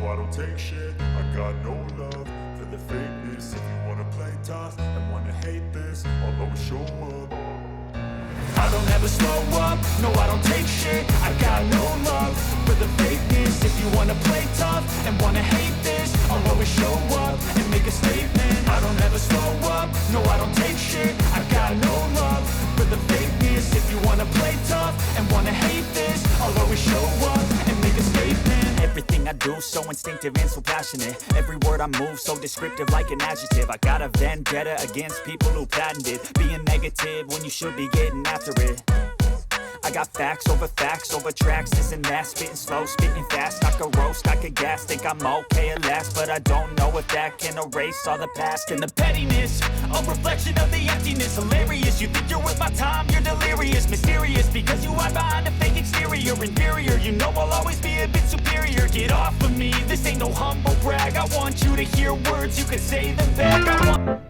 I don't take shit, I got no love for the fakeness. If you wanna play tough and wanna hate this, I'll always show up. I don't ever slow up, no I don't take shit. I got no love for the fakeness. If you wanna play tough and wanna hate this, I'll always show up and make a statement. I don't ever slow up, no I don't take shit. I got no love for the fakeness. If you wanna play tough and wanna hate this, I'll always show up and make a statement. Everything I do so instinctive and so passionate. Every word I move so descriptive like an adjective. I got a vendetta against people who patented being negative when you should be getting after it. I got facts over tracks, this and that. Spitting slow, spitting fast, I could roast, I could gas. Think I'm okay at last, but I don't know if that can erase all the past. And the pettiness, a reflection of the emptiness. Hilarious, you think you're worth my time, you're delirious. Mysterious, because you hide behind a fake exterior. Inferior, you know I'll always be a bit superior. Get off of me, this ain't no humble brag. I want you to hear words, you can say them back. I want